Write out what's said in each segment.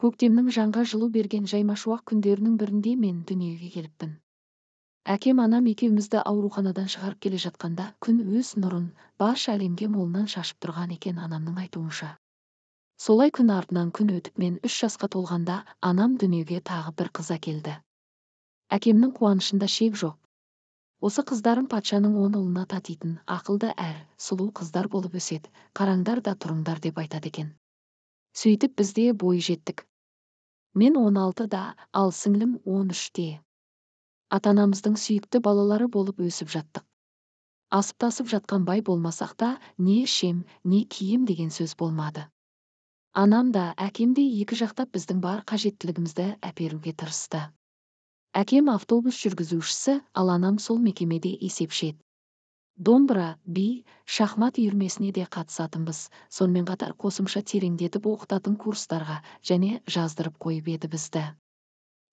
Көктемнің жанға жылу берген жаймашуақ күндерінің бірінде мен дүниеге келіппін. Әкем анам екеумізді ауруханадан шығарып келе жатқанда күн өз нұрын барша әлемге молынан шашып тұрған екен анамның айтуынша. Солай күн артынан күн өтіп мен 3 жасқа толғанда анам дүниеге тағы бір қыз әкелді. Әкемнің қуанышында шек жоқ. Осы қыздарым патшаның 10 ұлына татитын ақылды әр сұлу қыздар болып өседі, қараңдар да тұрыңдар деп айтады екен. Сөйтіп бізде бой жеттік. Мен 16-да, ал сіңлім 13-те. Ата-анамыздың сүйікті балалары болып өсіп жаттық. Асып-тасып жатқан бай болмасақ та, не ішем, не кием деген сөз болмады. Анам да, әкем де екі жақтап біздің бар қажеттілігімізді әперуге тырысты. Әкем автобус жүргізушісі, ал анам сол мекемеде есепші еді. Домбыра, би, шахмат үйірмесіне де қатысатынбыз. Сонымен қатар қосымша тереңдетіп оқытатын курстарға және жаздырып қойып еді бізді.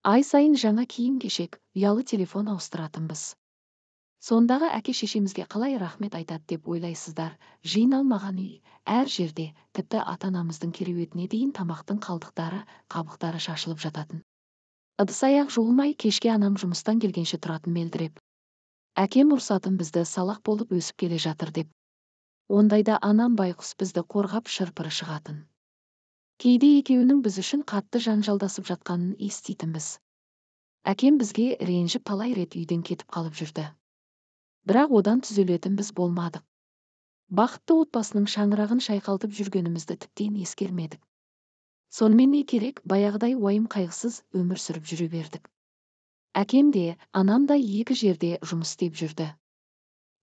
Ай сайын жаңа киім-кешек, ұялы телефон ауыстыратынбыз. Сондағы әке-шешемізге қалай рахмет айтады деп ойлайсыздар? Жиналмаған үй, әр жерде, тіпті ата-анамыздың кереуетіне дейін тамақтың қалдықтары, қабықтары шашылып жататын. Ыдыс-аяқ жуылмай кешке анам жұмыстан келгенше тұратын мелдіреп. Әкем ұрсатын бізді салақ болып өсіп келе жатыр деп. Ондайда анам байқұс бізді қорғап шырпыры шығатын. Кейде екеуінің біз үшін қатты жанжалдасып жатқанын еститінбіз. Әкем бізге ренжіп талай рет үйден кетіп қалып жүрді. Бірақ одан түзелетін біз болмадық. Бақытты отбасының шаңырағын шайқалтып жүргенімізді тіптен ескермедік. Сонымен не керек, баяғыдай уайым қайғысыз өмір сүріп жүре бердік. Әкем де, анам да екі жерде жұмыс істеп жүрді.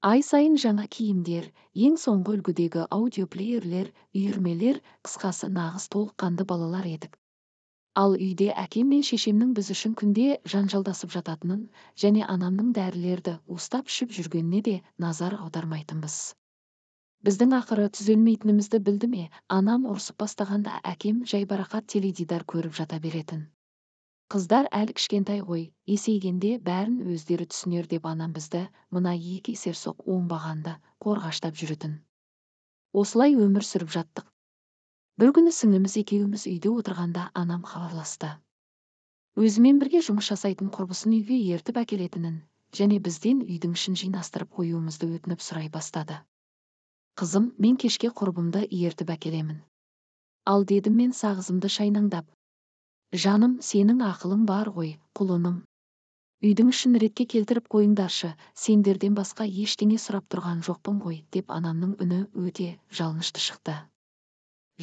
Ай сайын жаңа киімдер, ең соңғы үлгідегі аудиоплеерлер, үйірмелер, қысқасы нағыз толыққанды балалар едік. Ал үйде әкем мен шешемнің біз үшін күнде жанжалдасып жататынын және анамның дәрілерді уыстап ішіп жүргеніне де назар аудармайтынбыз. Біздің ақыры түзелмейтінімізді білді ме, анам ұрсып бастағанда әкем жайбарақат теледидар көріп жата беретін. Қыздар әлі кішкентай ғой, есейгенде бәрін өздері түсінер деп анам бізді мына екі есерсоқ оңбағанды қорғаштап жүретін. Осылай өмір сүріп жаттық. Бір күні сіңліміз екеуміз үйде отырғанда анам хабарласты. Өзімен бірге жұмыс жасайтын құрбысын үйге ертіп әкелетінін және бізден үйдің ішін жинастырып қоюымызды өтініп сұрай бастады. Қызым, мен кешке құрбымды ертіп әкелемін. Ал дедім мен сағызымды шайнаңдап. Жаным, сенің ақылың бар ғой, құлыным. Үйдің ішін ретке келтіріп қойыңдаршы, сендерден басқа ештеңе сұрап тұрған жоқпын ғой, деп анамның үні өте жалынышты шықты.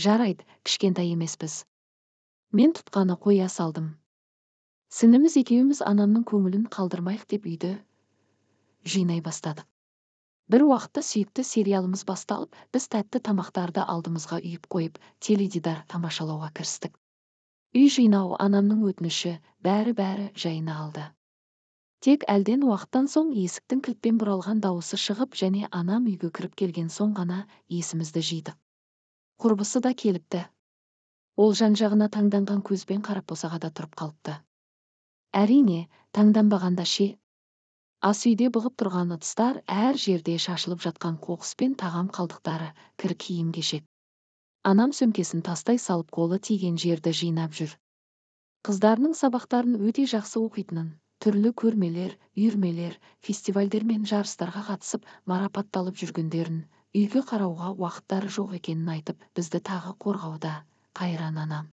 Жарайды, кішкентай емеспіз. Мен тұтқаны қоя салдым. Сіңліміз екеуміз анамның көңілін қалдырмайық деп үйді жинай бастадық. Бір уақытта сүйікті сериалымыз басталып, біз тәтті тамақтарды алдымызға үйіп қойып, теледидар тамашалауға кірістік. Үй жинау анамның өтініші, бәрі жайына алды. Тек әлден уақыттан соң есіктің кілтпен бұралған дауысы шығып және анам үйге кіріп келген соң ғана есімізді жидық. Құрбысы да келіпті. Ол жан-жағына таңданған көзбен қарап босағада тұрып қалыпты. Әрине, таңданбағанда ше. Ас үйде бұғып тұрған ыдыстар, әр жерде шашылып жатқан қоқыс пен тағам қалдықтары, кір киім-кешек. Анам сөмкесін тастай салып қолы тиген жерді жинап жүр. Қыздарының сабақтарын өте жақсы оқитынын, түрлі көрмелер, үйірмелер, фестивальдер мен жарыстарға қатысып марапатталып жүргендерін, үйге қарауға уақыттары жоқ екенін айтып, бізді тағы қорғауда, қайран анам.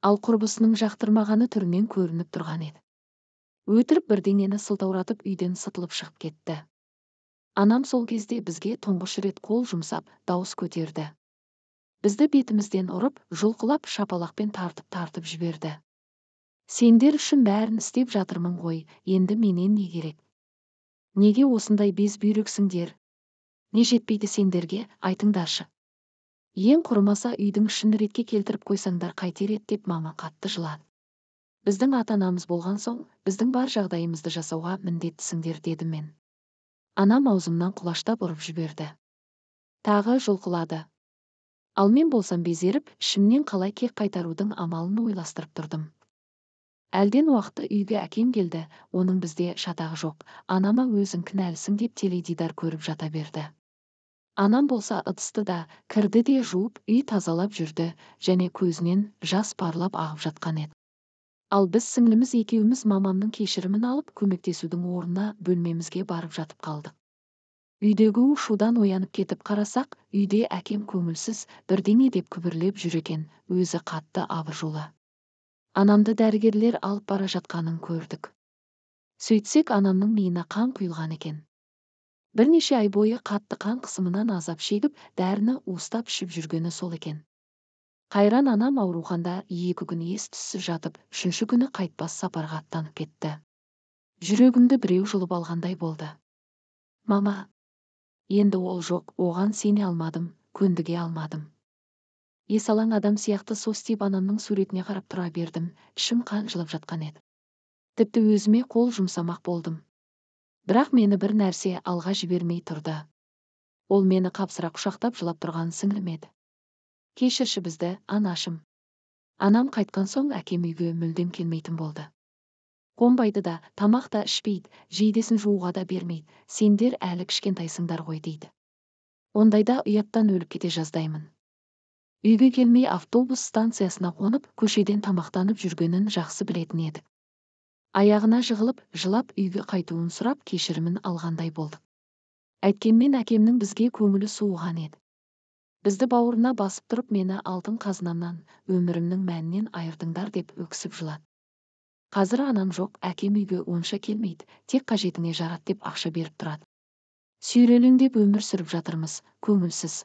Ал құрбысының жақтырмағаны түрінен көрініп тұрған еді. Өтіріп бірдеңені сылтауратып үйден сытылып шығып кетті. Анам сол кезде бізге тұңғыш рет қол жұмсап, дауыс көтерді. Бізді бетімізден ұрып, жұлқылап шапалақпен тартып жіберді. Сендер үшін бәрін істеп жатырмын ғой, енді менен не керек? Неге осындай безбүйрексіңдер? Не жетпейді сендерге, айтыңдаршы. Ең құрымаса үйдің ішін ретке келтіріп қойсаңдар қайтер еді деп мама қатты жылады. Біздің ата-анамыз болған соң, біздің бар жағдайымызды жасауға міндеттісіңдер дедім мен. Анам аузымнан құлаштап ұрып жіберді. Тағы жұлқылады. Ал мен болсам безеріп, ішімнен қалай кек қайтарудың амалын ойластырып тұрдым. Әлден уақытта үйге әкем келді, оның бізде шатағы жоқ. Анама өзің кінәлісің деп теледидар көріп жата берді. Анам болса ыдысты да, кірді де жуып, үй тазалап жүрді, және көзінен жас парлап ағып жатқан еді. Ал біз сіңліміз екеуміз мамамның кешірімін алып, көмектесудің орнына бөлмемізге барып жатып қалдық. Үйдегі шудан оянып кетіп қарасақ, үйде әкем көңілсіз, бірдеңе деп күбірлеп жүр екен, өзі қатты абыржулы. Анамды дәрігерлер алып бара жатқанын көрдік. Сөйтсек, анамның миына қан құйылған екен. Бірнеше ай бойы қатты қан қысымынан азап шегіп, дәріні уыстап ішіп жүргені сол екен. Қайран анам ауруханда 2 күн ес-түссіз жатып, 3-ші күні қайтпас сапарға аттанып кетті. Жүрегімді біреу жұлып алғандай болды. Мама, енді ол жоқ, оған сене алмадым, көндіге алмадым. Есалаң адам сияқты состиып анамның суретіне қарап тұра бердім, ішім қан жылып жатқан еді. Тіпті өзіме қол жұмсамақ болдым. Бірақ мені бір нәрсе алға жібермей тұрды. Ол мені қапсыра құшақтап жылап тұрған сіңлім еді. Кешірші бізді, анашым. Анам қайтқан соң әкем үйге мүлдем келмейтін болды. Қонбайды да, тамақ та ішпейді, жейдесін жууға да бермейді. Сендер әлі кішкентайсыңдар ғой дейді. Ондайда ұяттан өліп кете жаздаймын. Үйге келмей автобус станциясына қонып, көшеден тамақтанып жүргенін жақсы білетін едік. Аяғына жығылып, жылап үйге қайтуын сұрап, кешірімін алғандай болдық. Әйткенмен әкемнің бізге көңілі суыған еді. Бізді бауырына басып тұрып, мені алтын қазынамнан, өмірімнің мәнінен айырдыңдар деп өксіп жылады. Қазір анам жоқ, әкем үйге онша келмейді, тек қажетіңе жарат деп ақша беріп тұрады. Сүйрелеңдеп өмір сүріп жатырмыз, көңілсіз.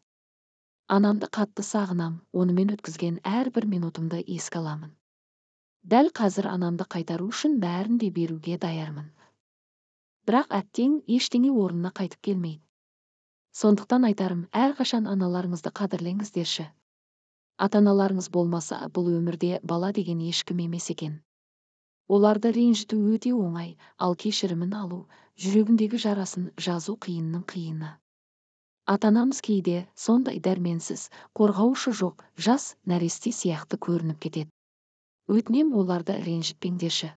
Анамды қатты сағынам, онымен өткізген әрбір минутымды еске аламын. Дәл қазір анамды қайтару үшін бәрін де беруге даярмын. Бірақ әттең ештеңе орнына қайтып келмейді. Сондықтан айтарым, әрқашан аналарыңызды қадірлеңіздерші. Ата-аналарыңыз болмаса, бұл өмірде бала деген ешкім емес екен. Оларды ренжіту өте оңай, ал кешірімін алу, жүрегіндегі жарасын жазу қиынның қиыны. Ата-анамыз кейде сондай дәрменсіз, қорғаушы жоқ, жас нәресте сияқты көрініп кетеді. Өтінем, оларды ренжітпеңдерші.